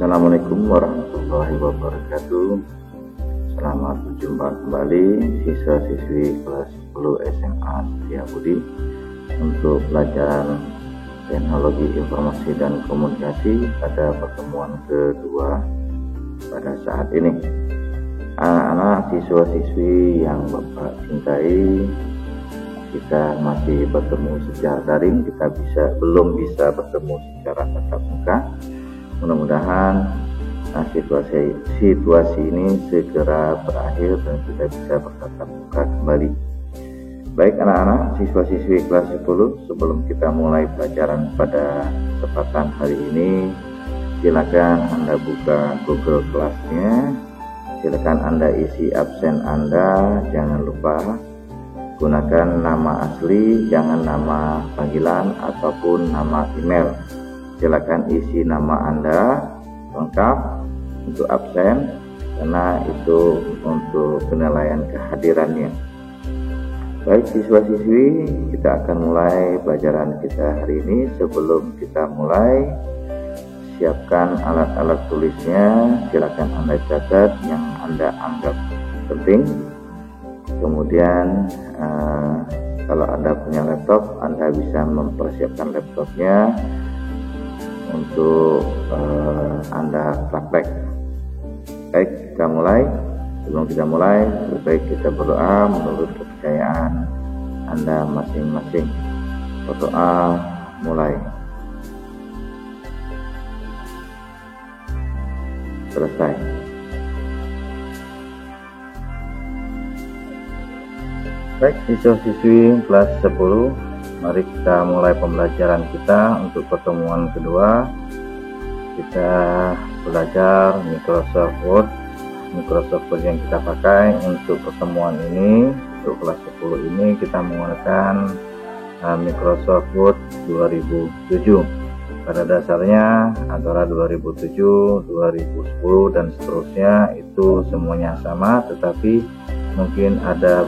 Assalamualaikum warahmatullahi wabarakatuh. Selamat berjumpa kembali siswa-siswi kelas 10 SMA Setiabudi untuk pelajaran Teknologi Informasi dan Komunikasi pada pertemuan kedua pada saat ini. Anak-anak siswa-siswi yang Bapak cintai, kita masih bertemu secara daring, kita belum bisa bertemu secara tatap muka. Mudah-mudahan situasi ini segera berakhir dan kita bisa bertatap muka kembali. Baik anak-anak siswa-siswi kelas 10, sebelum kita mulai pelajaran pada kesempatan hari ini, silakan Anda buka Google Class-nya, silakan Anda isi absen Anda, jangan lupa gunakan nama asli, jangan nama panggilan ataupun nama email. Silakan isi nama Anda lengkap untuk absen, karena itu untuk penilaian kehadirannya. Baik siswa-siswi, kita akan mulai pelajaran kita hari ini. Sebelum kita mulai, siapkan alat-alat tulisnya, silakan Anda catat yang Anda anggap penting. Kemudian kalau Anda punya laptop, Anda bisa mempersiapkan laptopnya untuk Anda praktek. Baik, kita mulai. Sebelum kita mulai, lebih baik kita berdoa menurut kepercayaan Anda masing-masing. Berdoa mulai. Selesai. Baik siswa-siswi kelas 10, mari kita mulai pembelajaran kita untuk pertemuan kedua. Kita belajar Microsoft Word. Microsoft Word yang kita pakai untuk pertemuan ini, untuk kelas 10 ini kita menggunakan Microsoft Word 2007. Pada dasarnya antara 2007, 2010 dan seterusnya itu semuanya sama, tetapi mungkin ada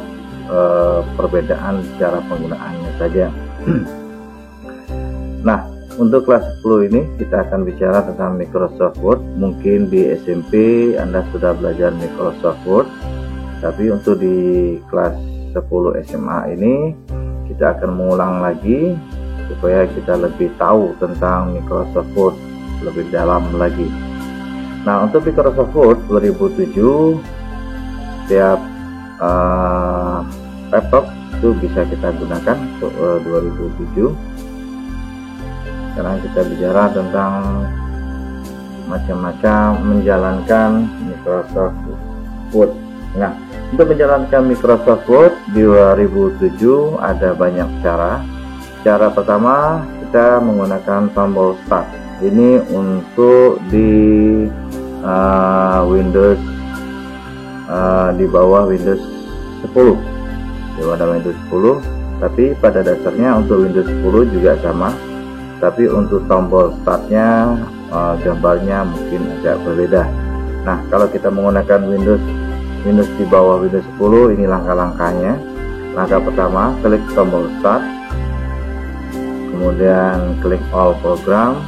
perbedaan cara penggunaannya saja. Nah, untuk kelas 10 ini kita akan bicara tentang Microsoft Word. Mungkin di SMP Anda sudah belajar Microsoft Word, tapi untuk di kelas 10 SMA ini kita akan mengulang lagi supaya kita lebih tahu tentang Microsoft Word lebih dalam lagi. Nah, untuk Microsoft Word 2007, setiap laptop itu bisa kita gunakan untuk 2007. Sekarang kita bicara tentang macam-macam menjalankan Microsoft Word. Nah, untuk menjalankan Microsoft Word di 2007 ada banyak cara. Cara pertama, kita menggunakan tombol Start. Ini untuk di Windows di bawah Windows 10, di bawah Windows 10. Tapi pada dasarnya untuk Windows 10 juga sama, tapi untuk tombol startnya gambarnya mungkin agak berbeda. Nah, kalau kita menggunakan Windows di bawah Windows 10, ini langkah-langkahnya. Langkah pertama, klik tombol start, kemudian klik all program,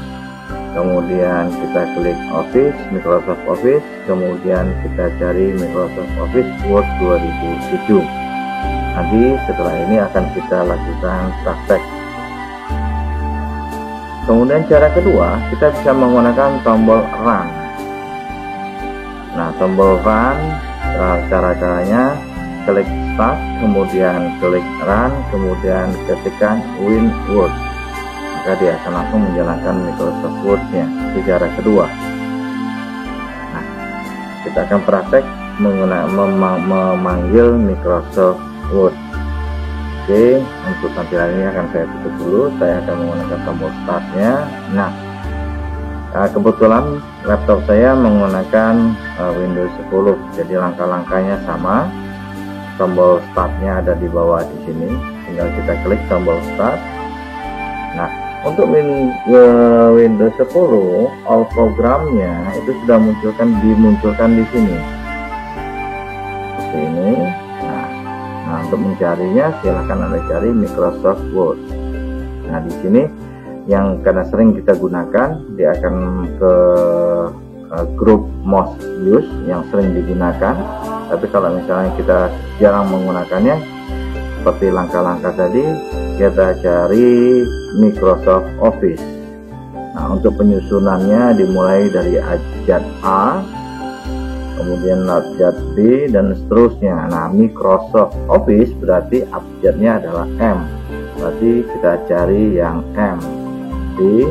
kemudian kita klik Office, Microsoft Office, kemudian kita cari Microsoft Office Word 2007. Nanti setelah ini akan kita lakukan praktek. Kemudian cara kedua, kita bisa menggunakan tombol Run. Nah, tombol Run, cara-caranya klik Start, kemudian klik Run, kemudian ketikkan Win Word. Maka dia akan langsung menjalankan Microsoft Word-nya. Itu cara kedua. Nah, kita akan praktek memanggil Microsoft Word. Oke, untuk tampilan ini akan saya tutup dulu. Saya akan menggunakan tombol startnya. Nah, kebetulan laptop saya menggunakan Windows 10, jadi langkah-langkahnya sama. Tombol startnya ada di bawah di sini. Tinggal kita klik tombol start. Nah, untuk Windows 10, all programnya itu sudah dimunculkan di sini. Seperti ini. Nah, untuk mencarinya silahkan Anda cari Microsoft Word. Nah, di sini yang karena sering kita gunakan, dia akan ke grup most used yang sering digunakan. Tapi kalau misalnya kita jarang menggunakannya, seperti langkah-langkah tadi, kita cari Microsoft Office. Nah, untuk penyusunannya dimulai dari abjad A, kemudian abjad B, dan seterusnya. Nah, Microsoft Office berarti abjadnya adalah M. Berarti kita cari yang M. D,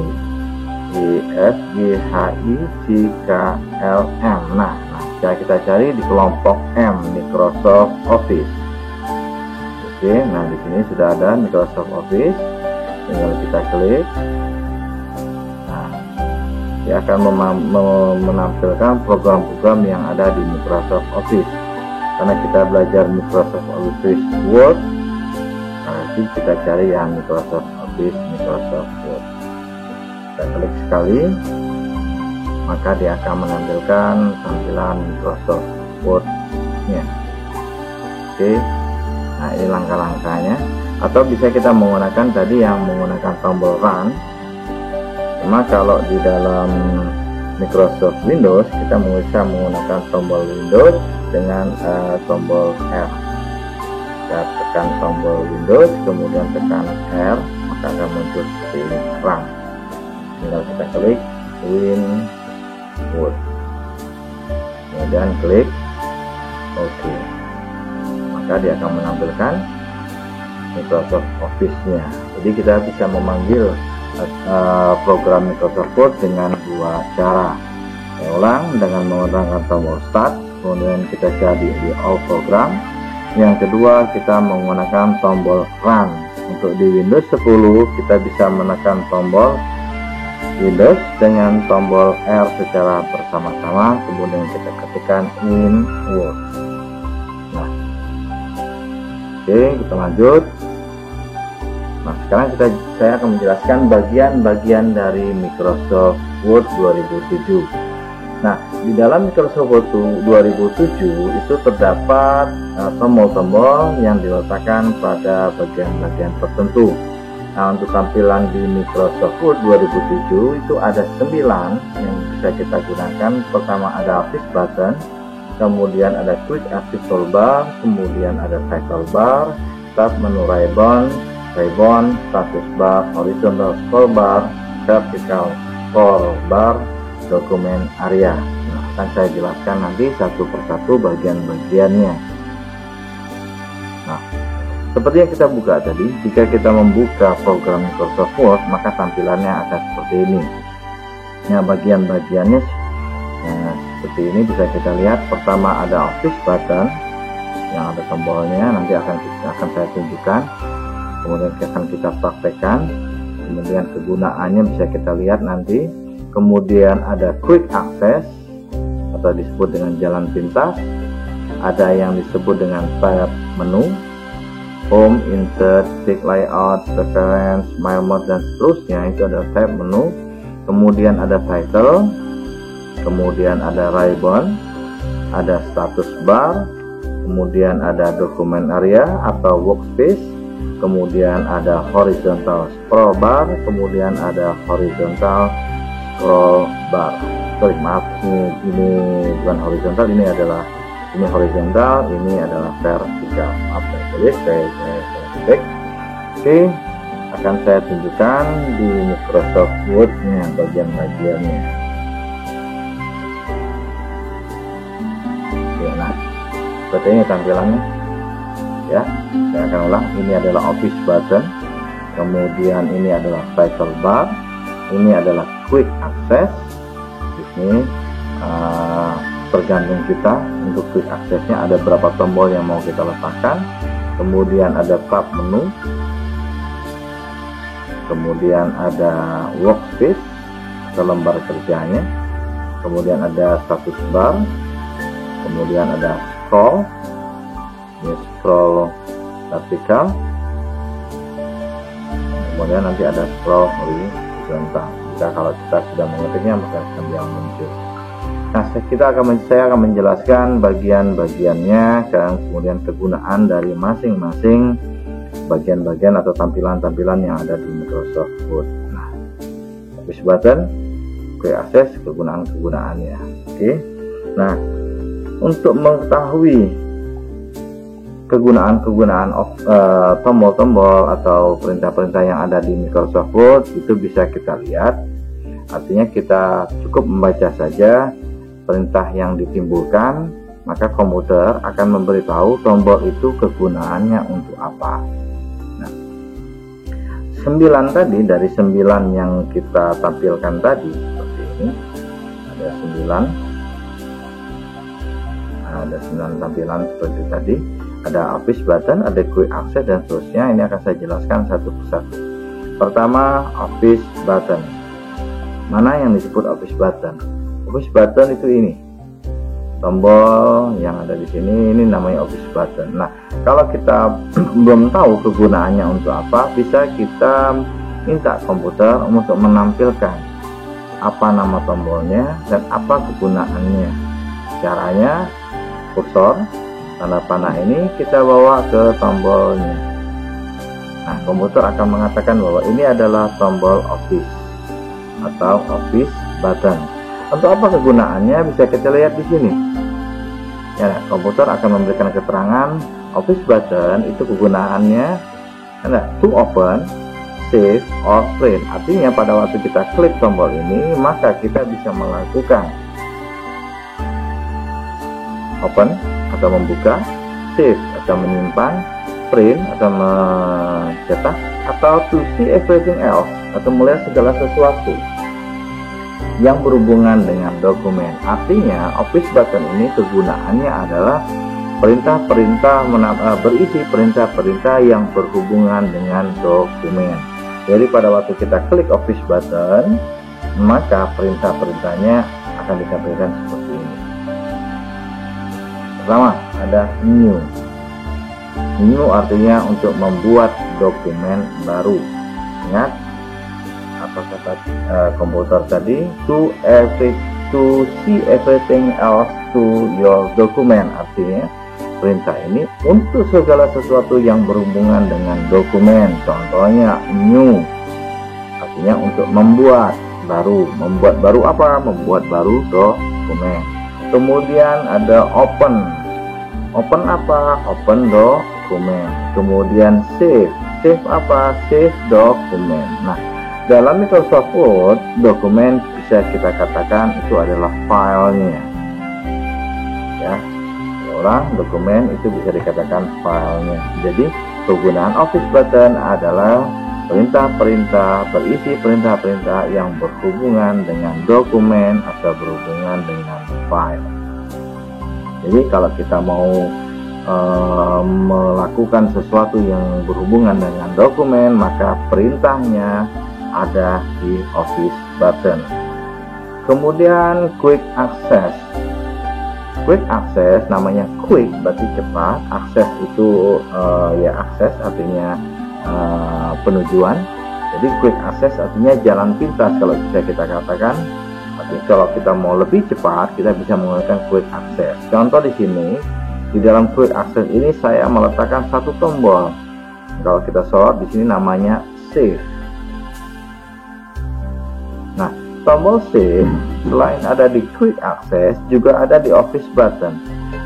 E, F, G, H, I, C, K, L, M. Nah, kita cari di kelompok M, Microsoft Office. Oke, nah di sini sudah ada Microsoft Office. Tinggal kita klik. Nah, dia akan menampilkan program-program yang ada di Microsoft Office. Karena kita belajar Microsoft Office Word, nanti kita cari yang Microsoft Office, Microsoft Word. Kita klik sekali, maka dia akan menampilkan tampilan Microsoft Word-nya. Oke, nah ini langkah-langkahnya. Atau bisa kita menggunakan tadi yang menggunakan tombol Run. Cuma kalau di dalam Microsoft Windows kita bisa menggunakan tombol Windows dengan tombol R. Kita tekan tombol Windows, kemudian tekan R, maka akan muncul seperti ini, Run. Tinggal kita klik Win Word, kemudian klik OK, maka dia akan menampilkan Microsoft Office-nya. Jadi kita bisa memanggil program Microsoft Word dengan dua cara. Saya ulang, dengan menggunakan tombol Start, kemudian kita cari di All Program. Yang kedua, kita menggunakan tombol Run. Untuk di Windows 10 kita bisa menekan tombol Windows dengan tombol R secara bersama-sama, kemudian kita ketikkan Win Word. Nah, oke, kita lanjut. Nah, sekarang saya akan menjelaskan bagian-bagian dari Microsoft Word 2007. Nah, di dalam Microsoft Word 2007 itu terdapat tombol-tombol yang diletakkan pada bagian-bagian tertentu. Nah, untuk tampilan di Microsoft Word 2007 itu ada 9 yang bisa kita gunakan. Pertama ada Office Button, kemudian ada Quick Access Toolbar, kemudian ada Title Bar, Tab Menu Ribbon, Status Bar, Horizontal Scroll Bar, Vertical Scroll Bar, Dokumen Area. Nah, akan saya jelaskan nanti satu persatu bagian-bagiannya. Nah, seperti yang kita buka tadi, jika kita membuka program Microsoft Word, maka tampilannya akan seperti ini. Nah, bagian-bagiannya seperti ini bisa kita lihat. Pertama ada Office Button yang ada tombolnya, nanti akan saya tunjukkan. Kemudian akan kita praktekkan. Kemudian kegunaannya bisa kita lihat nanti. Kemudian ada Quick Access atau disebut dengan jalan pintas. Ada yang disebut dengan Tab Menu, Home, Insert, Stick Layout, Preference, My Mode, dan seterusnya. Itu ada tab menu. Kemudian ada Title, kemudian ada Ribbon, ada Status Bar, kemudian ada Dokumen Area atau Workspace, kemudian ada Horizontal Scroll Bar, kemudian ada Horizontal Scroll Bar. Sorry, maaf, ini bukan horizontal, ini horizontal, ini adalah vertikal. Maaf, saya tulis, saya cek. Oke, akan saya tunjukkan di Microsoft Word-nya bagian-bagiannya. Oke, nah seperti ini tampilannya. Ya, saya akan ulang. Ini adalah Office Button, kemudian ini adalah Title Bar, ini adalah Quick Access. Di sini tergantung kita untuk Quick Access-nya ada berapa tombol yang mau kita letakkan. Kemudian ada Tab Menu, kemudian ada Workspace atau lembar kerjanya, kemudian ada Status Bar, kemudian ada Scroll, ini Scroll vertikal, kemudian nanti ada Scroll horizontal. Jika kalau kita sudah mengetiknya maka akan dia muncul. Nah, saya akan menjelaskan bagian-bagiannya dan kemudian kegunaan dari masing-masing bagian-bagian atau tampilan-tampilan yang ada di Microsoft Word. Nah, Office Button, quick access kegunaan-kegunaannya. Oke. Nah, untuk mengetahui kegunaan-kegunaan tombol-tombol atau perintah-perintah yang ada di Microsoft Word itu bisa kita lihat. Artinya kita cukup membaca saja perintah yang ditimbulkan, maka komputer akan memberitahu tombol itu kegunaannya untuk apa. Nah, 9 tadi, dari 9 yang kita tampilkan tadi seperti ini, ada 9. Ada 9 tampilan seperti tadi. Ada office button, ada quick access, dan seterusnya. Ini akan saya jelaskan satu persatu. Pertama, office button. Mana yang disebut office button? Office button itu ini, tombol yang ada di sini, ini namanya office button. Nah, kalau kita belum tahu kegunaannya untuk apa, bisa kita minta komputer untuk menampilkan apa nama tombolnya dan apa kegunaannya. Caranya, kursor tanda panah ini kita bawa ke tombolnya. Nah, komputer akan mengatakan bahwa ini adalah tombol office atau office button. Untuk apa kegunaannya bisa kita lihat di sini. Ya, komputer akan memberikan keterangan office button itu kegunaannya to open, save, or print. Artinya pada waktu kita klik tombol ini, maka kita bisa melakukan open atau membuka, save atau menyimpan, print atau mencetak, atau to see everything else atau melihat segala sesuatu yang berhubungan dengan dokumen. Artinya office button ini kegunaannya adalah perintah-perintah berisi perintah-perintah yang berhubungan dengan dokumen. Jadi pada waktu kita klik office button, maka perintah-perintahnya akan ditampilkan seperti ini. Pertama, ada new. New artinya untuk membuat dokumen baru. Ingat apa kata komputer tadi? To see everything else to your document. Artinya perintah ini untuk segala sesuatu yang berhubungan dengan dokumen. Contohnya new, artinya untuk membuat baru. Membuat baru apa? Membuat baru dokumen. Kemudian ada open. Open apa? Open dokumen. Kemudian save. Save apa? Save dokumen. Nah, dalam Microsoft Word, dokumen bisa kita katakan itu adalah filenya. Ya, orang dokumen itu bisa dikatakan filenya. Jadi, kegunaan office button adalah perintah-perintah berisi perintah-perintah yang berhubungan dengan dokumen atau berhubungan dengan file. Jadi kalau kita mau melakukan sesuatu yang berhubungan dengan dokumen, maka perintahnya ada di office button. Kemudian quick access. Quick access namanya quick berarti cepat, access itu akses artinya penujuan. Jadi quick access artinya jalan pintas kalau bisa kita katakan. Tapi kalau kita mau lebih cepat, kita bisa menggunakan quick access. Contoh di sini, di dalam quick access ini saya meletakkan satu tombol. Kalau kita sorot di sini namanya save. Nah, tombol save selain ada di quick access juga ada di office button.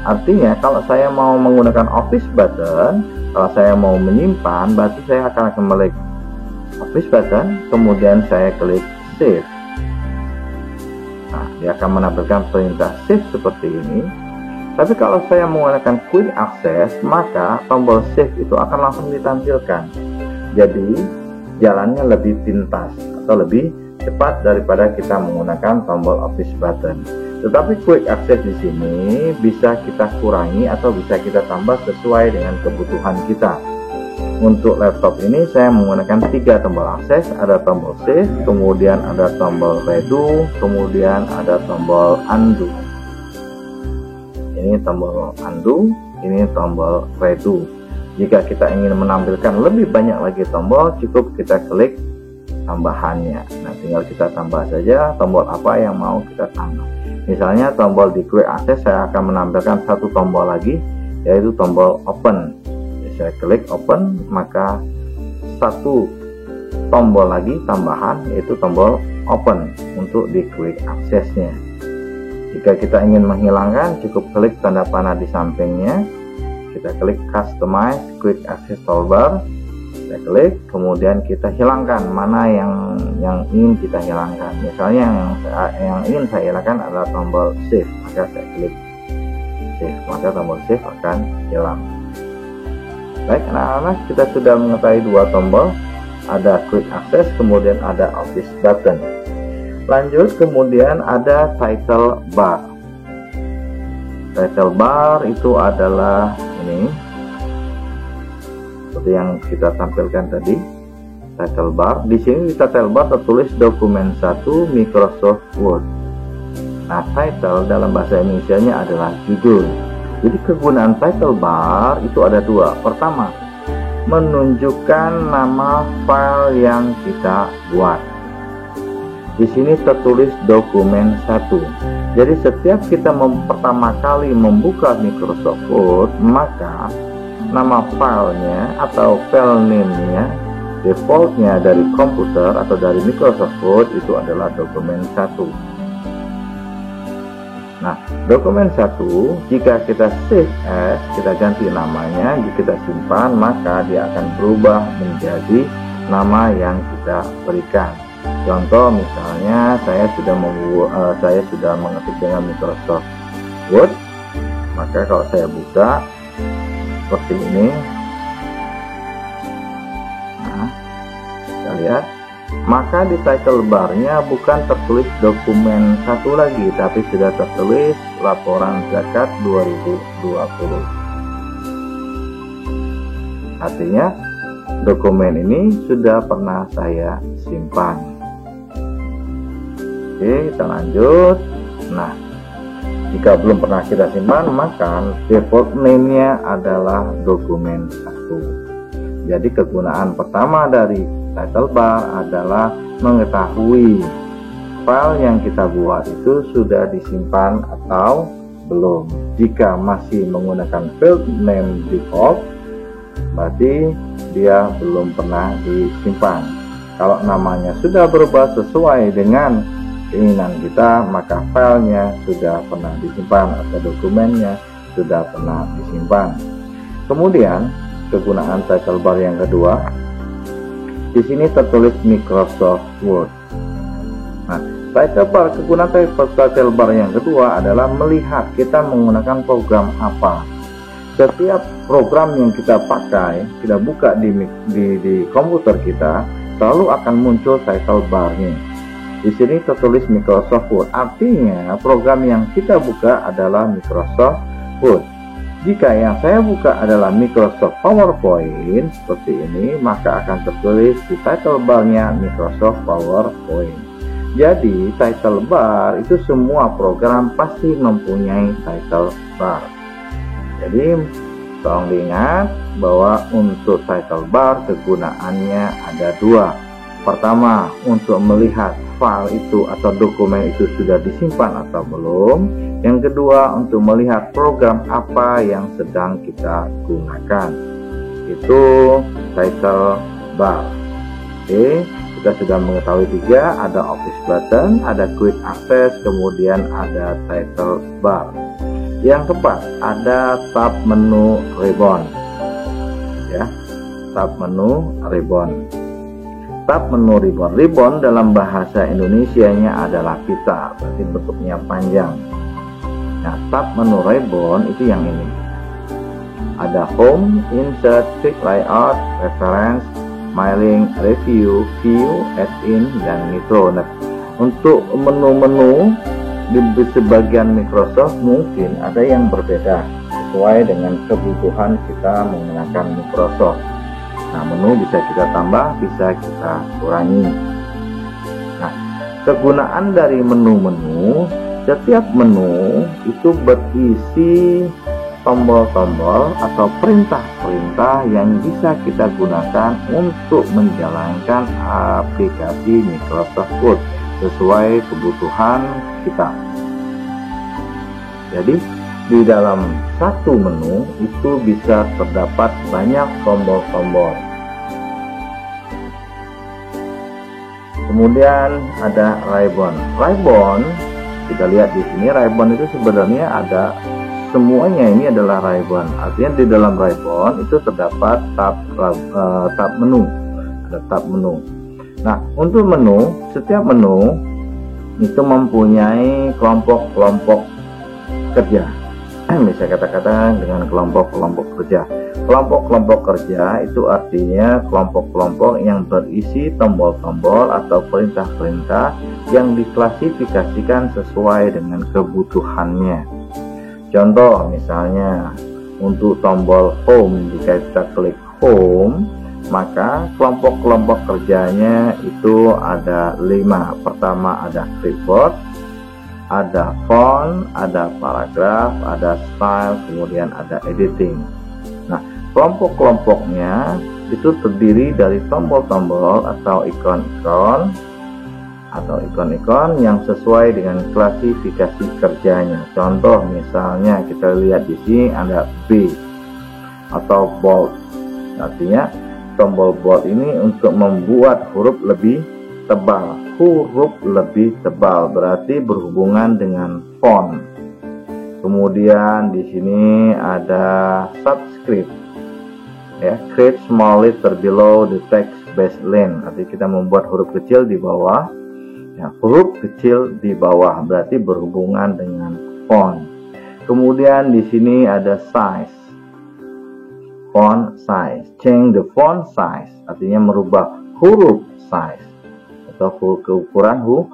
Artinya kalau saya mau menggunakan office button, kalau saya mau menyimpan, berarti saya akan klik office button, kemudian saya klik save. Nah, dia akan menampilkan perintah save seperti ini. Tapi kalau saya menggunakan quick access, maka tombol save itu akan langsung ditampilkan. Jadi jalannya lebih pintas atau lebih cepat daripada kita menggunakan tombol office button. Tetapi quick access di sini bisa kita kurangi atau bisa kita tambah sesuai dengan kebutuhan kita. Untuk laptop ini saya menggunakan 3 tombol akses, ada tombol save, kemudian ada tombol redo, kemudian ada tombol undo. Ini tombol undo, ini tombol redo. Jika kita ingin menampilkan lebih banyak lagi tombol, cukup kita klik tambahannya. Nah, tinggal kita tambah saja tombol apa yang mau kita tambah. Misalnya tombol di quick access saya akan menampilkan satu tombol lagi, yaitu tombol open. Saya klik open, maka satu tombol lagi tambahan yaitu tombol open untuk diklik aksesnya. Jika kita ingin menghilangkan, cukup klik tanda panah di sampingnya. Kita klik customize quick access toolbar. Kita klik, kemudian kita hilangkan mana yang ingin kita hilangkan. Misalnya yang ingin saya hilangkan adalah tombol save, maka saya klik save, maka tombol save akan hilang. Baik anak-anak, kita sudah mengetahui dua tombol, ada quick access, kemudian ada office button. Lanjut, kemudian ada title bar. Title bar itu adalah ini, seperti yang kita tampilkan tadi. Title bar, di sini di title bar tertulis dokumen 1 Microsoft Word. Nah, title dalam bahasa Indonesianya adalah judul. Jadi kegunaan title bar itu ada dua. Pertama, menunjukkan nama file yang kita buat. Di sini tertulis dokumen 1. Jadi setiap kita pertama kali membuka Microsoft Word, maka nama filenya atau file name-nya defaultnya dari komputer atau dari Microsoft Word itu adalah dokumen 1. Nah, dokumen 1 jika kita save as, kita ganti namanya, jika kita simpan, maka dia akan berubah menjadi nama yang kita berikan. Contoh misalnya saya sudah mengetik dengan Microsoft Word, maka kalau saya buka seperti ini, nah, kita lihat, maka di title barnya bukan tertulis dokumen 1 lagi, tapi sudah tertulis laporan zakat 2020. Artinya dokumen ini sudah pernah saya simpan. Oke, kita lanjut. Nah, jika belum pernah kita simpan, maka default name-nya adalah dokumen 1. Jadi kegunaan pertama dari title bar adalah mengetahui file yang kita buat itu sudah disimpan atau belum. Jika masih menggunakan field name default, berarti dia belum pernah disimpan. Kalau namanya sudah berubah sesuai dengan keinginan kita, maka filenya sudah pernah disimpan atau dokumennya sudah pernah disimpan. Kemudian kegunaan title bar yang kedua, di sini tertulis Microsoft Word. Nah, kegunaan title bar yang kedua adalah melihat kita menggunakan program apa. Setiap program yang kita pakai, kita buka di komputer kita, selalu akan muncul title barnya. Di sini tertulis Microsoft Word, artinya program yang kita buka adalah Microsoft Word. Jika yang saya buka adalah Microsoft PowerPoint seperti ini, maka akan tertulis di title barnya Microsoft PowerPoint. Jadi title bar itu semua program pasti mempunyai title bar. Jadi tolong diingat bahwa untuk title bar kegunaannya ada dua. Pertama, untuk melihat file itu atau dokumen itu sudah disimpan atau belum. Yang kedua, untuk melihat program apa yang sedang kita gunakan. Itu title bar. Oke, kita sudah mengetahui tiga, ada office button, ada quick access, kemudian ada title bar. Yang keempat, ada tab menu ribbon. Ya, tab menu ribbon. Tab menu ribbon. Ribbon dalam bahasa Indonesianya adalah pita, berarti bentuknya panjang. Nah, tab menu ribbon itu yang ini. Ada home, insert, quick layout, reference, mailing, review, view, add-in, dan nitro. Nah, untuk menu-menu di sebagian Microsoft mungkin ada yang berbeda sesuai dengan kebutuhan kita menggunakan Microsoft. Nah, menu bisa kita tambah, bisa kita kurangi. Nah, kegunaan dari menu-menu, setiap menu itu berisi tombol-tombol atau perintah-perintah yang bisa kita gunakan untuk menjalankan aplikasi Microsoft Word sesuai kebutuhan kita. Jadi di dalam satu menu itu bisa terdapat banyak tombol-tombol. Kemudian ada ribbon. Ribbon, kita lihat di sini, ribbon itu sebenarnya ada semuanya, ini adalah ribbon. Artinya di dalam ribbon itu terdapat tab menu, ada tab menu. Nah, untuk menu, setiap menu itu mempunyai kelompok-kelompok kerja. Bisa kata-kata dengan kelompok-kelompok kerja. Kelompok-kelompok kerja itu artinya kelompok-kelompok yang berisi tombol-tombol atau perintah-perintah yang diklasifikasikan sesuai dengan kebutuhannya. Contoh misalnya untuk tombol home, jika kita klik home, maka kelompok-kelompok kerjanya itu ada 5. Pertama ada clipboard, ada font, ada paragraf, ada style, kemudian ada editing. Nah, kelompok-kelompoknya itu terdiri dari tombol-tombol atau ikon-ikon yang sesuai dengan klasifikasi kerjanya. Contoh misalnya kita lihat di sini ada B atau bold. Artinya tombol bold ini untuk membuat huruf lebih tebal. Huruf lebih tebal berarti berhubungan dengan font. Kemudian di sini ada subscript, ya, create small letter below the text baseline. Artinya kita membuat huruf kecil di bawah, ya, huruf kecil di bawah berarti berhubungan dengan font. Kemudian di sini ada size, font size, change the font size, artinya merubah huruf size atau keukuran huruf.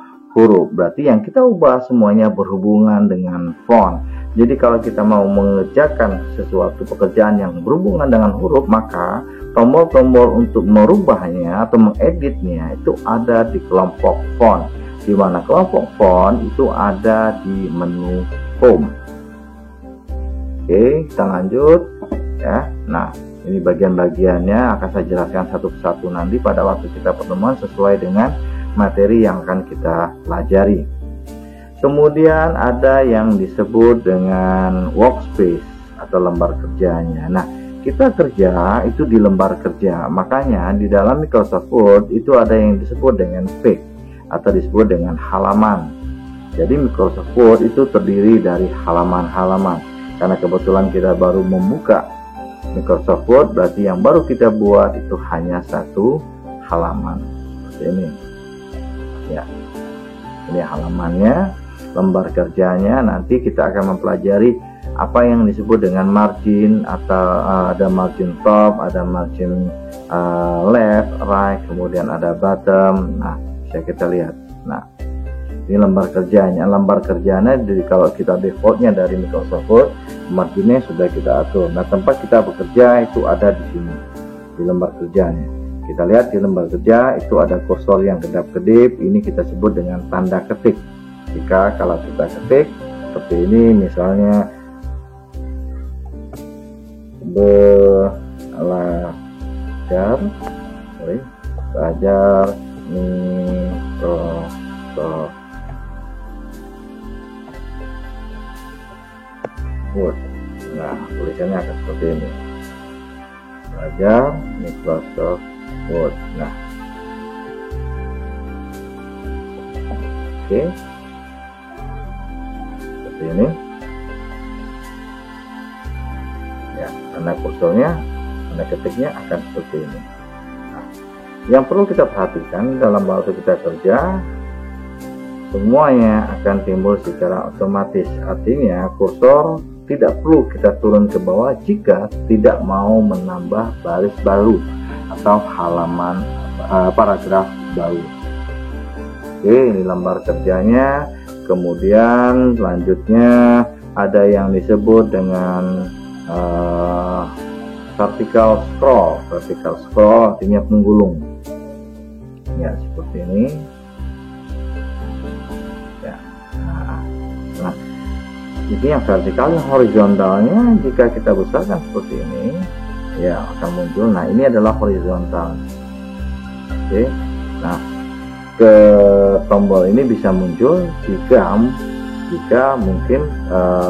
Berarti yang kita ubah semuanya berhubungan dengan font. Jadi kalau kita mau mengerjakan sesuatu pekerjaan yang berhubungan dengan huruf, maka tombol-tombol untuk merubahnya atau mengeditnya itu ada di kelompok font, di mana kelompok font itu ada di menu home. Oke, kita lanjut ya. Nah, ini bagian-bagiannya akan saya jelaskan satu persatu nanti pada waktu kita pertemuan sesuai dengan materi yang akan kita pelajari. Kemudian ada yang disebut dengan workspace atau lembar kerjanya. Nah, kita kerja itu di lembar kerja. Makanya di dalam Microsoft Word itu ada yang disebut dengan page atau disebut dengan halaman. Jadi Microsoft Word itu terdiri dari halaman-halaman. Karena kebetulan kita baru membuka Microsoft Word, berarti yang baru kita buat itu hanya satu halaman. Seperti ini. Ya, ini halamannya, lembar kerjanya. Nanti kita akan mempelajari apa yang disebut dengan margin atau ada margin top, ada margin left, right, kemudian ada bottom. Nah, bisa kita lihat. Nah, ini lembar kerjanya. Lembar kerjanya kalau kita defaultnya dari Microsoft Word, marginnya sudah kita atur. Nah, tempat kita bekerja itu ada di sini, di lembar kerjanya. Kita lihat di lembar kerja itu ada kursor yang kedap-kedip. Ini kita sebut dengan tanda ketik. Jika kalau kita ketik seperti ini, misalnya belajar Microsoft Word. Nah, tulisannya akan seperti ini, belajar Microsoft Word. Nah, oke, seperti ini ya. Tanda kursornya, tanda ketiknya akan seperti ini. Nah, yang perlu kita perhatikan dalam waktu kita kerja, semuanya akan timbul secara otomatis. Artinya kursor tidak perlu kita turun ke bawah jika tidak mau menambah baris baru atau halaman paragraf baru. Oke, ini lembar kerjanya. Kemudian selanjutnya ada yang disebut dengan vertical scroll. Vertical scroll artinya penggulung. Ya, seperti ini. Ya. Nah, ini yang vertikal. Yang horizontalnya jika kita besarkan seperti ini, ya akan muncul. Nah, ini adalah horizontal. Oke. Nah, ke tombol ini bisa muncul jika mungkin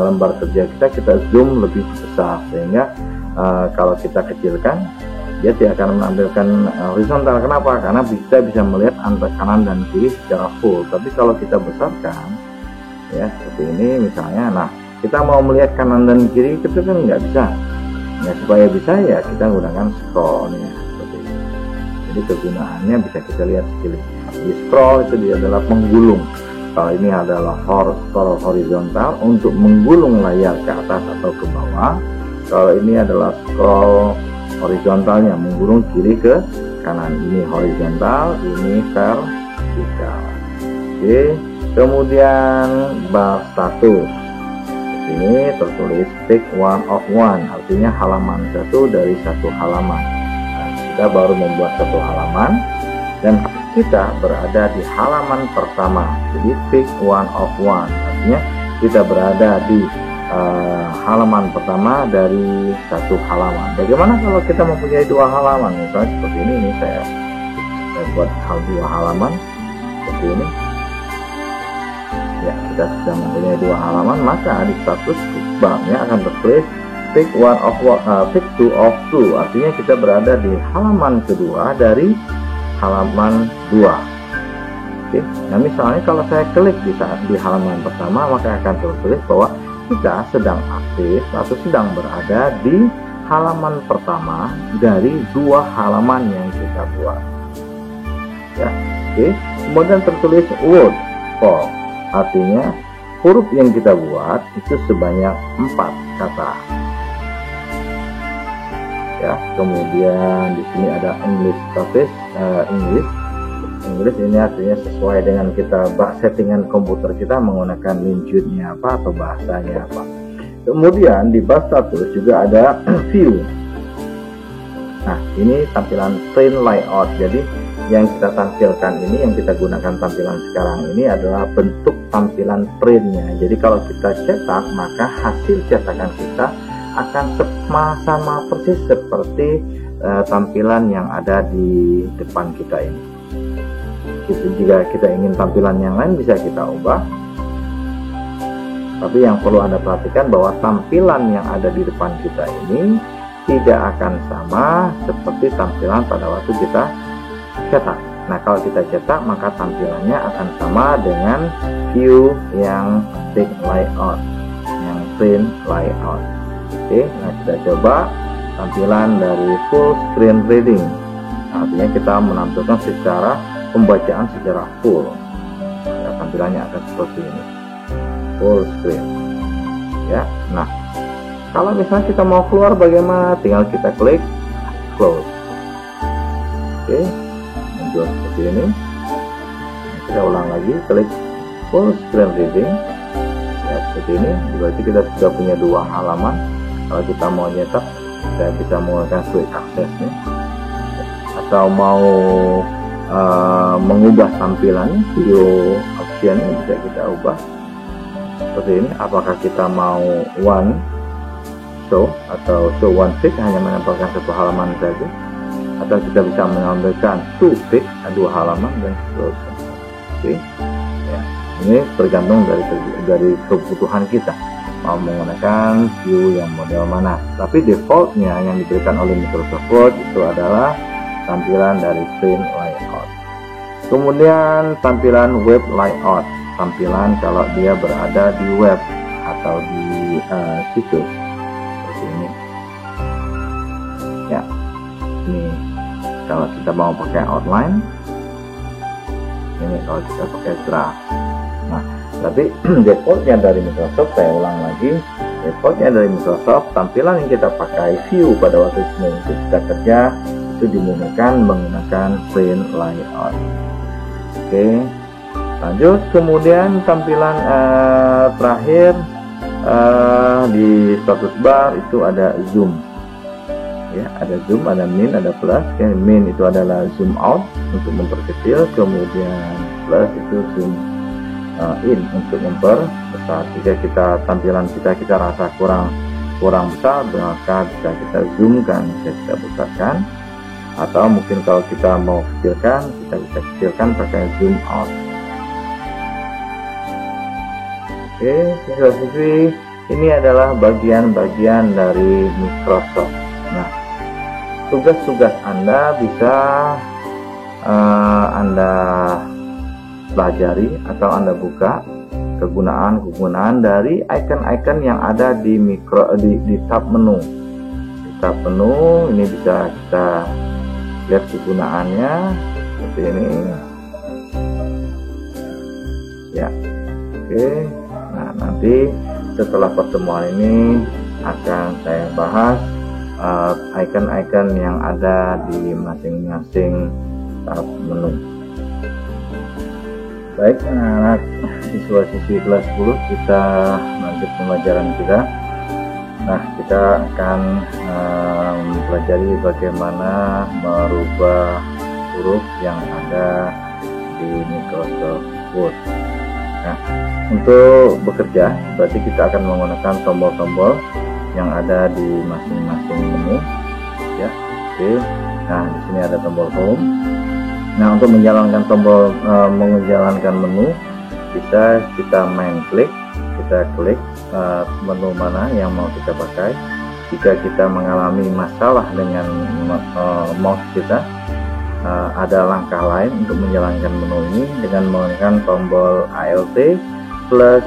lembar kerja kita zoom lebih besar, sehingga kalau kita kecilkan dia tidak akan menampilkan horizontal. Kenapa? Karena kita bisa melihat antara kanan dan kiri secara full. Tapi kalau kita besarkan ya seperti ini misalnya, nah kita mau melihat kanan dan kiri itu kan nggak bisa ya. Supaya bisa ya kita gunakan scrollnya seperti ini. Jadi kegunaannya bisa kita lihat di scroll itu dia adalah menggulung. Kalau ini adalah scroll horizontal untuk menggulung layar ke atas atau ke bawah. Kalau ini adalah scroll horizontalnya menggulung kiri ke kanan. Ini horizontal, ini vertikal. Oke, kemudian bar status. Ini tertulis pick one of one, artinya halaman satu dari satu halaman. Nah, kita baru membuat satu halaman dan kita berada di halaman pertama. Jadi pick one of one, artinya kita berada di halaman pertama dari satu halaman. Bagaimana kalau kita mempunyai dua halaman? Misalnya seperti ini saya buat dua halaman seperti ini. Ya, kita sudah mempunyai dua halaman, maka di status barnya akan tertulis pick two of two, artinya kita berada di halaman kedua dari halaman 2. Oke, nah misalnya kalau saya klik di halaman pertama, maka akan tertulis bahwa kita sedang aktif atau sedang berada di halaman pertama dari dua halaman yang kita buat. Ya, oke. Kemudian tertulis word for, artinya huruf yang kita buat itu sebanyak 4 kata. Ya, kemudian di sini ada English status, English ini artinya sesuai dengan kita settingan komputer kita menggunakan language-nya apa atau bahasanya apa. Kemudian di bar status juga ada view. Nah, ini tampilan print layout. Jadi yang kita tampilkan ini, yang kita gunakan tampilan sekarang ini adalah bentuk tampilan printnya. Jadi kalau kita cetak, maka hasil cetakan kita akan sama persis seperti tampilan yang ada di depan kita ini. Jika kita ingin tampilan yang lain bisa kita ubah. Tapi yang perlu Anda perhatikan bahwa tampilan yang ada di depan kita ini tidak akan sama seperti tampilan pada waktu kita cetak. Nah, kalau kita cetak maka tampilannya akan sama dengan view yang big layout, yang print layout. Oke, nah kita coba tampilan dari full screen reading. Artinya kita menampilkan secara pembacaan secara full. Nah, tampilannya akan seperti ini, full screen. Ya, nah kalau misalnya kita mau keluar bagaimana? Tinggal kita klik close. Oke, muncul seperti ini. Kita ulang lagi, klik full screen reading. Ya, seperti ini. Berarti kita sudah punya dua halaman. Kalau kita mau nyetak, kita bisa menggunakan quick access-nya. Atau mau mengubah tampilan view option bisa kita ubah seperti ini. Apakah kita mau one show atau show one pick, hanya menampilkan satu halaman saja, atau kita bisa mengambilkan two pick, dua halaman dan seterusnya. Oke, ya, ini tergantung dari kebutuhan kita mau menggunakan view yang model mana. Tapi defaultnya yang diberikan oleh Microsoft Word itu adalah tampilan dari print layout. Kemudian tampilan web layout, tampilan kalau dia berada di web atau di situs seperti ini. Ya, ini kalau kita mau pakai outline, ini kalau kita pakai draft. Nah, tapi defaultnya dari Microsoft, saya ulang lagi, defaultnya dari Microsoft, tampilan yang kita pakai view pada waktu kita kerja itu dimudahkan menggunakan print layout. Oke, lanjut. Kemudian tampilan terakhir di status bar itu ada zoom. Ya, ada zoom, ada min, ada plus. Ya, min itu adalah zoom out untuk memperkecil, kemudian plus itu zoom in untuk memperbesar. Jika tampilan kita rasa kurang besar, maka bisa kita zoomkan, bisa kita besarkan. Atau mungkin kalau kita mau kecilkan, kita bisa kecilkan pakai zoom out. Oke, siswa-siswi, ini adalah bagian-bagian dari Microsoft. Nah, tugas-tugas Anda bisa Anda pelajari atau Anda buka kegunaan dari icon-icon yang ada di tab menu. Di tab menu ini bisa kita lihat kegunaannya seperti ini ya. Oke, nah nanti setelah pertemuan ini akan saya bahas icon-icon yang ada di masing-masing tab menu. Baik anak-anak siswa-siswi kelas 10, kita lanjut pembelajaran kita. Nah, kita akan mempelajari bagaimana merubah huruf yang ada di Microsoft Word. Nah, untuk bekerja berarti kita akan menggunakan tombol-tombol yang ada di masing-masing menu ya. Oke. Nah, di sini ada tombol home. Nah, untuk menjalankan menjalankan menu bisa kita main klik, kita klik menu mana yang mau kita pakai. Jika kita mengalami masalah dengan mouse kita, ada langkah lain untuk menjalankan menu ini dengan menggunakan tombol Alt plus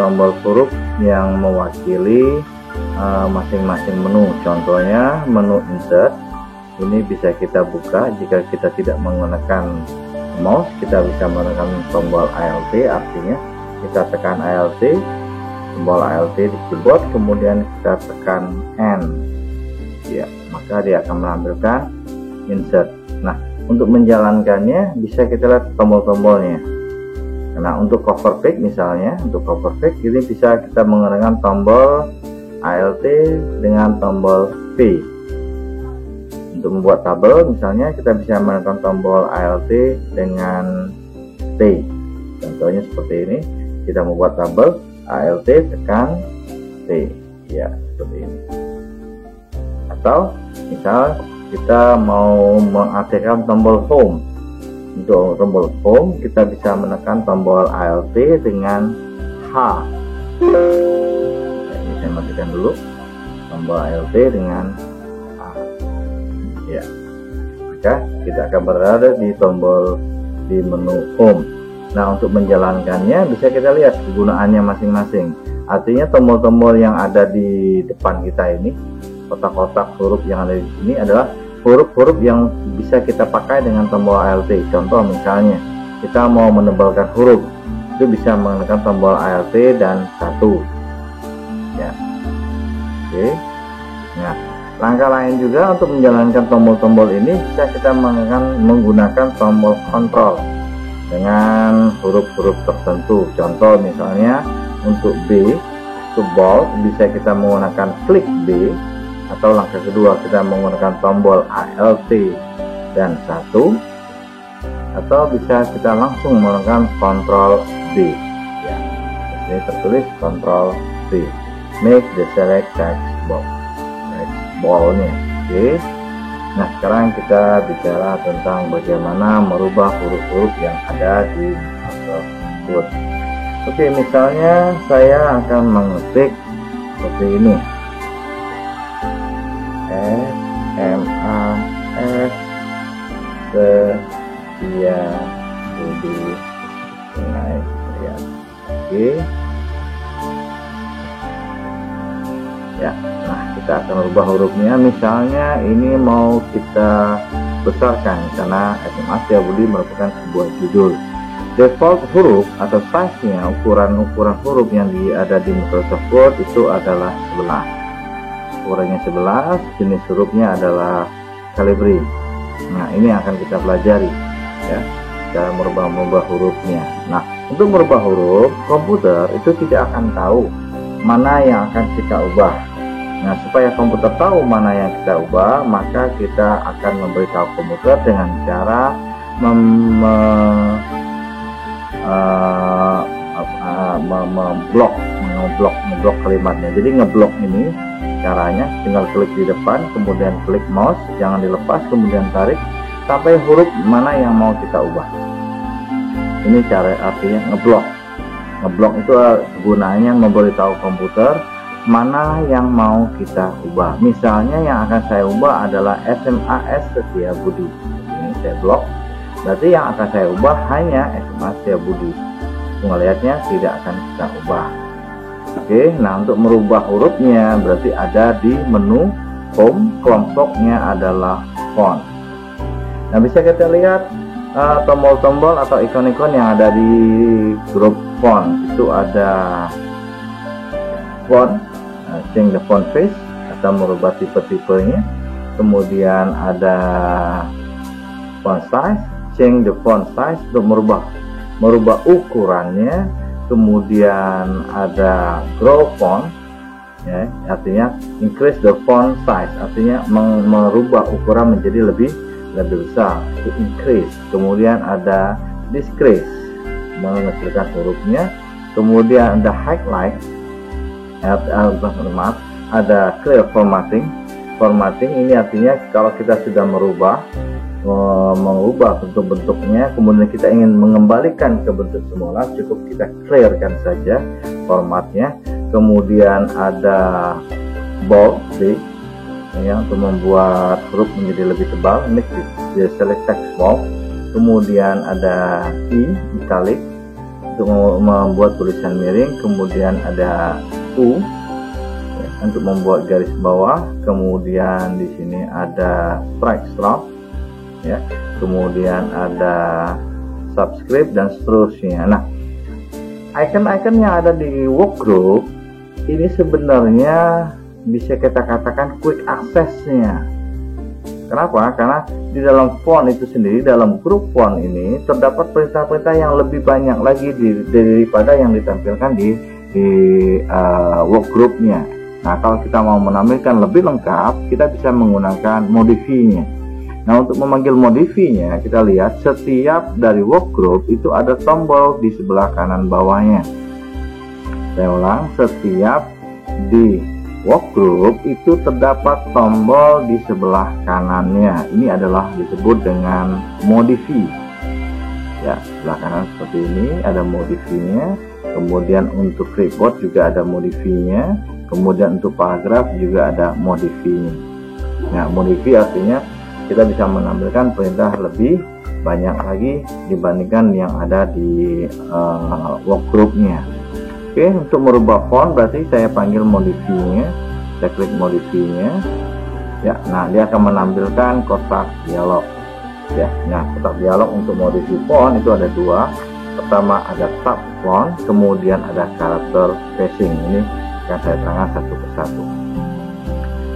tombol huruf yang mewakili masing-masing menu. Contohnya menu insert ini bisa kita buka jika kita tidak menggunakan mouse. Kita bisa menggunakan tombol Alt, artinya kita tekan Alt, tombol Alt di keyboard, kemudian kita tekan N ya, maka dia akan menampilkan insert. Nah, untuk menjalankannya bisa kita lihat tombol-tombolnya. Nah, untuk cover page misalnya, untuk cover page ini bisa kita menggunakan tombol Alt dengan tombol P. Untuk membuat tabel misalnya kita bisa menekan tombol Alt dengan T. Contohnya seperti ini, kita membuat tabel Alt tekan T ya, seperti ini. Atau misal kita mau mengaktifkan tombol home. Untuk tombol home kita bisa menekan tombol Alt dengan H. Ini saya matikan dulu tombol Alt dengan ya, maka kita akan berada di tombol di menu home. Nah, untuk menjalankannya bisa kita lihat kegunaannya masing-masing. Artinya tombol-tombol yang ada di depan kita ini, kotak-kotak huruf yang ada di sini adalah huruf-huruf yang bisa kita pakai dengan tombol Alt. Contoh misalnya kita mau menebalkan huruf, itu bisa menggunakan tombol Alt dan 1 ya. Oke. Nah, langkah lain juga untuk menjalankan tombol-tombol ini bisa kita menggunakan tombol kontrol dengan huruf-huruf tertentu. Contoh misalnya untuk B, untuk bold bisa kita menggunakan klik B, atau langkah kedua kita menggunakan tombol Alt dan 1, atau bisa kita langsung menggunakan kontrol B ya. Ini tertulis kontrol B, make the select text box. Bolnya. Oke. Nah, sekarang kita bicara tentang bagaimana merubah huruf-huruf yang ada di Microsoft Word. Oke, misalnya saya akan mengetik seperti ini. S Setia Budi Sungai ya. Oke. Ya, nah kita akan ubah hurufnya. Misalnya ini mau kita besarkan karena SMA Setia Budi merupakan sebuah judul. Default huruf atau size-nya, ukuran huruf yang ada di Microsoft Word itu adalah 11. Ukurannya 11, jenis hurufnya adalah Calibri. Nah, ini akan kita pelajari ya, cara merubah hurufnya. Nah, untuk merubah huruf, komputer itu tidak akan tahu mana yang akan kita ubah. Nah, supaya komputer tahu mana yang kita ubah, maka kita akan memberitahu komputer dengan cara ngeblok kalimatnya. Jadi ngeblok ini caranya tinggal klik di depan, kemudian klik mouse, jangan dilepas, kemudian tarik sampai huruf mana yang mau kita ubah. Ini cara artinya ngeblok. Ngeblok itu gunanya memberitahu komputer mana yang mau kita ubah. Misalnya yang akan saya ubah adalah SMAS Setiabudi. Ini saya blok. Berarti yang akan saya ubah hanya SMA Setiabudi. Melihatnya tidak akan kita ubah. Oke, nah untuk merubah hurufnya berarti ada di menu home, kelompoknya adalah font. Nah, bisa kita lihat tombol-tombol atau ikon-ikon yang ada di grup font. Itu ada font, change the font face atau merubah tipe-tipenya. Kemudian ada font size, change the font size untuk merubah ukurannya. Kemudian ada grow font, ya, artinya increase the font size, artinya merubah ukuran menjadi lebih besar, to increase. Kemudian ada decrease, mengecilkan hurufnya. Kemudian ada highlight, ada clear formatting. Formatting ini artinya kalau kita sudah mengubah bentuk-bentuknya, kemudian kita ingin mengembalikan ke bentuk semula, cukup kita clearkan saja formatnya. Kemudian ada bold, big, yang untuk membuat huruf menjadi lebih tebal, make the select text bold. Kemudian ada italic untuk membuat tulisan miring. Kemudian ada U ya, untuk membuat garis bawah. Kemudian di sini ada strike stroke, ya. Kemudian ada subscribe dan seterusnya. Nah, icon-icon yang ada di workgroup ini sebenarnya bisa kita katakan quick access-nya. Kenapa? Karena di dalam font itu sendiri, dalam grup font ini terdapat perintah-perintah yang lebih banyak lagi daripada yang ditampilkan di workgroup-nya. Nah, kalau kita mau menampilkan lebih lengkap, kita bisa menggunakan modify-nya. Nah, untuk memanggil modify-nya, kita lihat setiap dari workgroup itu ada tombol di sebelah kanan bawahnya. Saya ulang, setiap di workgroup itu terdapat tombol di sebelah kanannya. Ini adalah disebut dengan modify. Ya, sebelah kanan seperti ini ada modify-nya. Kemudian untuk clipboard juga ada modify-nya. Kemudian untuk paragraf juga ada modify-nya. Nah, modify artinya kita bisa menampilkan perintah lebih banyak lagi dibandingkan yang ada di workgroup-nya. Oke, untuk merubah font berarti saya panggil modify-nya, saya klik modify-nya, ya. Nah, dia akan menampilkan kotak dialog, ya. Nah, kotak dialog untuk modify font itu ada dua. Pertama ada tab font, kemudian ada karakter spacing. Ini akan saya terangkan satu persatu.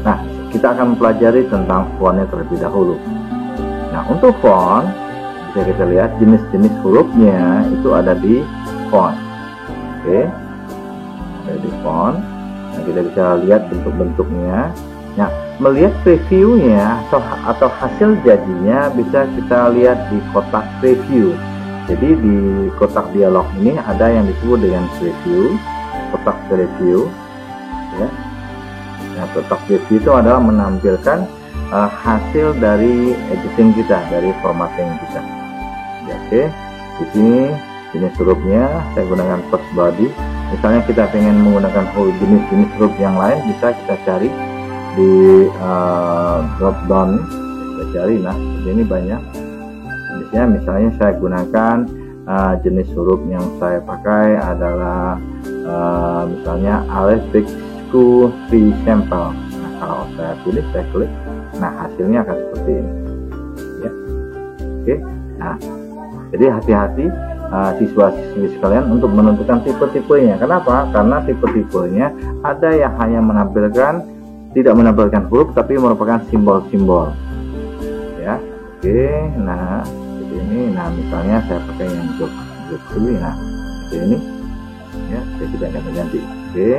Nah, kita akan mempelajari tentang fontnya terlebih dahulu. Nah, untuk font bisa kita lihat jenis-jenis hurufnya itu ada di font. Oke, ada di font. Nah, kita bisa lihat bentuk-bentuknya. Nah, melihat previewnya atau hasil jadinya bisa kita lihat di kotak preview. Jadi di kotak dialog ini ada yang disebut dengan preview, kotak preview, ya. Nah, kotak preview itu adalah menampilkan hasil dari editing kita, dari formatting kita. Ya, oke, di sini jenis hurufnya saya gunakan first body. Misalnya kita ingin menggunakan jenis-jenis huruf yang lain, bisa kita cari di drop down. Kita cari, nah ini banyak. Misalnya saya gunakan jenis huruf yang saya pakai adalah misalnya Arabic School Free Sample. Nah, kalau saya pilih, saya klik, nah hasilnya akan seperti ini, ya. Oke, nah jadi hati-hati siswa-siswi sekalian untuk menentukan tipe-tipenya. Kenapa? Karena tipe-tipenya ada yang hanya tidak menampilkan huruf tapi merupakan simbol-simbol, ya. Oke, nah seperti ini. Nah, misalnya saya pakai yang job dulu, nah seperti ini, ya. Saya tidak ganti-ganti. Oke,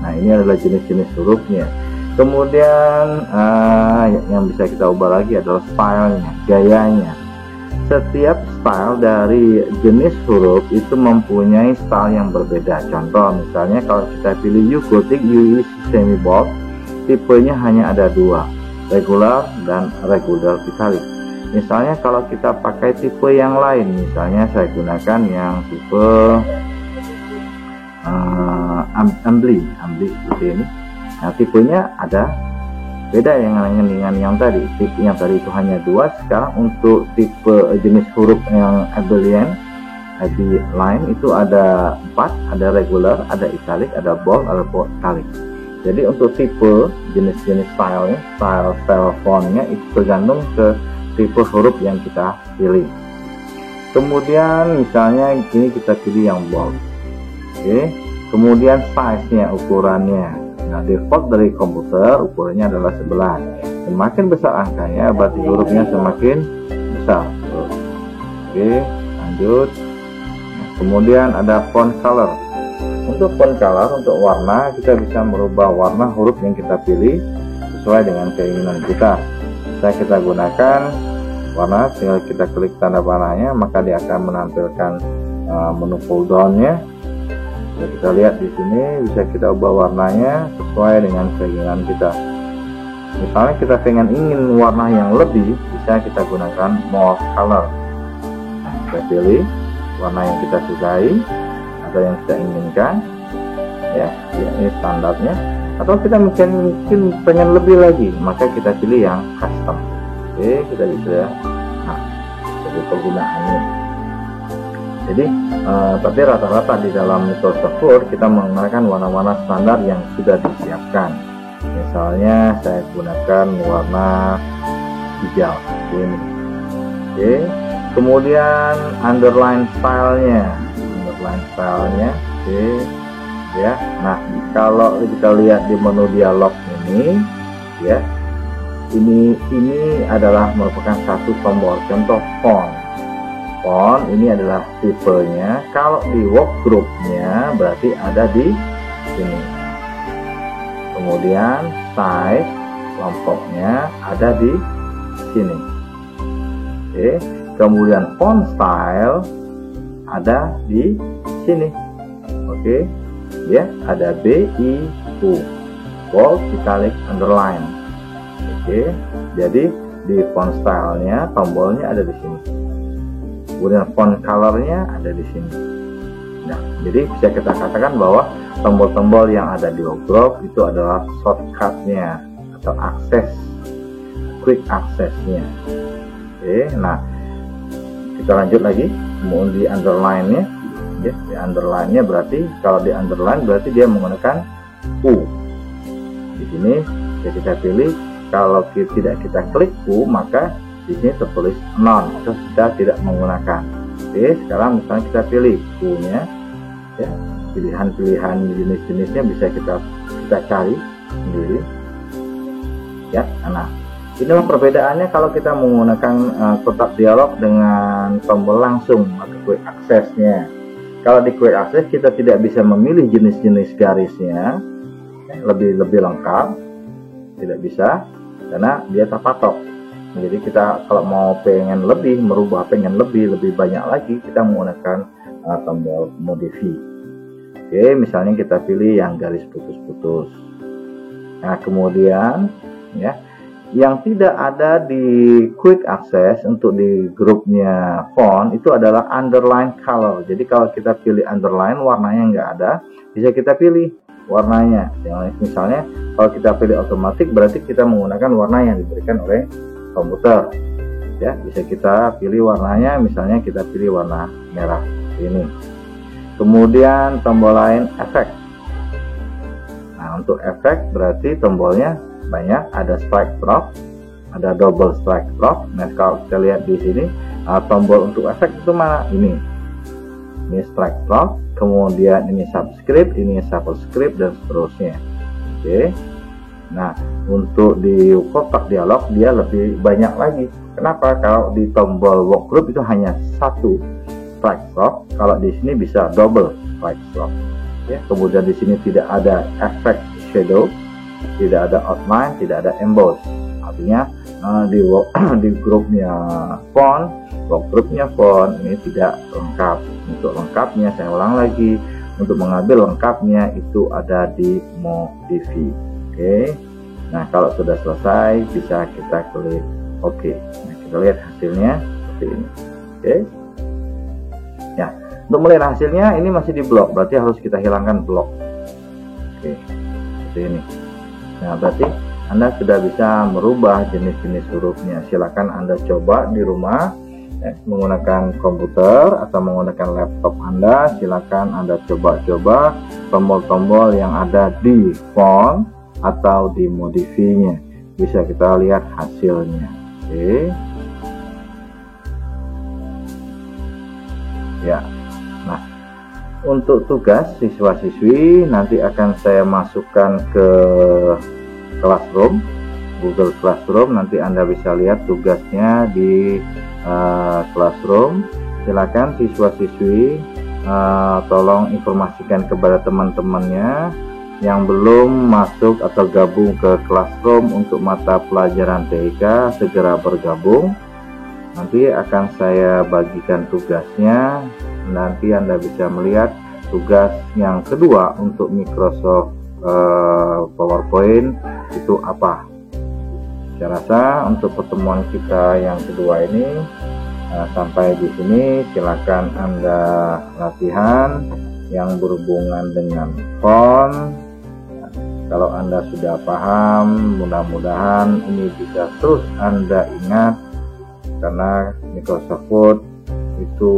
nah ini adalah jenis-jenis hurufnya. Kemudian yang bisa kita ubah lagi adalah stylenya, gayanya. Setiap style dari jenis huruf itu mempunyai style yang berbeda. Contoh, misalnya kalau kita pilih U Gothic, U isi semi bold, tipenya hanya ada dua, regular dan regular italic. Misalnya kalau kita pakai tipe yang lain, misalnya saya gunakan yang tipe Ambly seperti ini. Nah, tipenya ada beda dengan yang tadi. Tipe yang tadi itu hanya 2, sekarang untuk tipe jenis huruf yang abelian line itu ada 4, ada regular, ada italic, ada bold, ada bold-italic. Jadi untuk tipe jenis-jenis style fontnya itu tergantung ke tipe huruf yang kita pilih. Kemudian misalnya ini kita pilih yang bold. Oke. Kemudian size-nya, ukurannya. Nah, default dari komputer ukurannya adalah 11. Semakin besar angkanya berarti hurufnya semakin besar. Oke, lanjut. Kemudian ada font color. Untuk font color, untuk warna, kita bisa merubah warna huruf yang kita pilih sesuai dengan keinginan kita. Bisa kita gunakan warna, tinggal kita klik tanda panahnya, maka dia akan menampilkan menu pull down-nya. Kita lihat di sini bisa kita ubah warnanya sesuai dengan keinginan kita. Misalnya kita ingin warna yang lebih, bisa kita gunakan more color. Nah, kita pilih warna yang kita sukai atau yang kita inginkan, ya ini standarnya. Atau kita mungkin pengen lebih lagi, maka kita pilih yang custom. Oke, kita bisa jadi penggunaannya. Jadi tapi rata-rata di dalam Microsoft Word kita menggunakan warna-warna standar yang sudah disiapkan. Misalnya saya gunakan warna hijau ini. Oke. Kemudian underline stylenya, oke, ya. Nah, kalau kita lihat di menu dialog ini, ya, ini adalah merupakan satu tombol. Contoh font ini adalah tipenya. Kalau di workgroupnya berarti ada di sini. Kemudian size kelompoknya ada di sini. Oke. Kemudian font style ada di sini. Oke. Ya, ada B, I, U, bold, italic, underline. Oke. Jadi di font stylenya tombolnya ada di sini. Kemudian font colornya ada di sini. Nah, jadi bisa kita katakan bahwa tombol-tombol yang ada di workgroup itu adalah shortcutnya atau quick accessnya. Oke. Nah, kita lanjut lagi. Kemudian di underline-nya, ya, di underline-nya berarti kalau di underline berarti dia menggunakan U. Di sini ya kita pilih. Kalau tidak kita klik U, maka di sini tertulis none atau kita tidak menggunakan. Oke, sekarang misalnya kita pilih U-nya, ya, pilihan-pilihan jenis-jenisnya bisa kita cari sendiri. Ya, nah. Inilah perbedaannya kalau kita menggunakan kotak dialog dengan tombol langsung atau quick access-nya. Kalau di quick access kita tidak bisa memilih jenis-jenis garisnya, lebih lengkap, tidak bisa karena dia terpatok. Jadi kita kalau mau pengen lebih banyak lagi, kita menggunakan tombol modify. Oke, misalnya kita pilih yang garis putus-putus. Nah, kemudian ya, yang tidak ada di quick access untuk di grupnya font itu adalah underline color. Jadi kalau kita pilih underline, warnanya nggak ada, bisa kita pilih warnanya. Yang misalnya kalau kita pilih otomatis berarti kita menggunakan warna yang diberikan oleh komputer. Ya, bisa kita pilih warnanya, misalnya kita pilih warna merah ini. Kemudian tombol lain efek. Nah, untuk efek berarti tombolnya banyak, ada strike drop, ada double strike drop. Nah, kalau kita lihat di sini tombol untuk efek itu mana? Ini strike drop, kemudian ini subscript, ini subscript, dan seterusnya. Oke. Nah, untuk di kotak dialog dia lebih banyak lagi. Kenapa? Kalau di tombol workgroup itu hanya satu strike drop, kalau di sini bisa double strike drop. Ya, kemudian di sini tidak ada efek shadow, tidak ada outline, tidak ada emboss. Artinya di grupnya font, workgroupnya font ini tidak lengkap. Untuk lengkapnya saya ulang lagi, untuk mengambil lengkapnya itu ada di modify. Oke. Nah, kalau sudah selesai bisa kita klik OK. Nah, kita lihat hasilnya seperti ini. Oke. Ya, untuk melihat hasilnya ini masih di blok, berarti harus kita hilangkan blok. Oke, seperti ini. Nah, berarti Anda sudah bisa merubah jenis-jenis hurufnya. Silakan Anda coba di rumah menggunakan komputer atau menggunakan laptop Anda. Silakan Anda coba-coba tombol-tombol yang ada di font atau di modifinya. Bisa kita lihat hasilnya. Oke. Ya. Nah, untuk tugas siswa-siswi nanti akan saya masukkan ke Classroom, Google Classroom. Nanti Anda bisa lihat tugasnya di Classroom. Silakan siswa-siswi tolong informasikan kepada teman-temannya yang belum masuk atau gabung ke Classroom untuk mata pelajaran TIK, segera bergabung. Nanti akan saya bagikan tugasnya. Nanti Anda bisa melihat tugas yang kedua untuk Microsoft PowerPoint itu apa. Saya rasa untuk pertemuan kita yang kedua ini sampai di sini. Silakan Anda latihan yang berhubungan dengan font. Kalau Anda sudah paham, mudah-mudahan ini bisa terus Anda ingat, karena Microsoft Word itu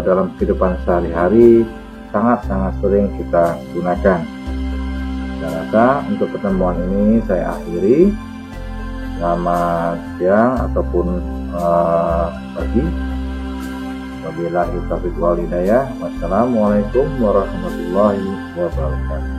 dalam kehidupan sehari-hari sangat-sangat sering kita gunakan. Saya rasa untuk pertemuan ini saya akhiri. Selamat siang ataupun pagi. Wabillahi taufiq wal hidayah. Wassalamualaikum warahmatullahi wabarakatuh.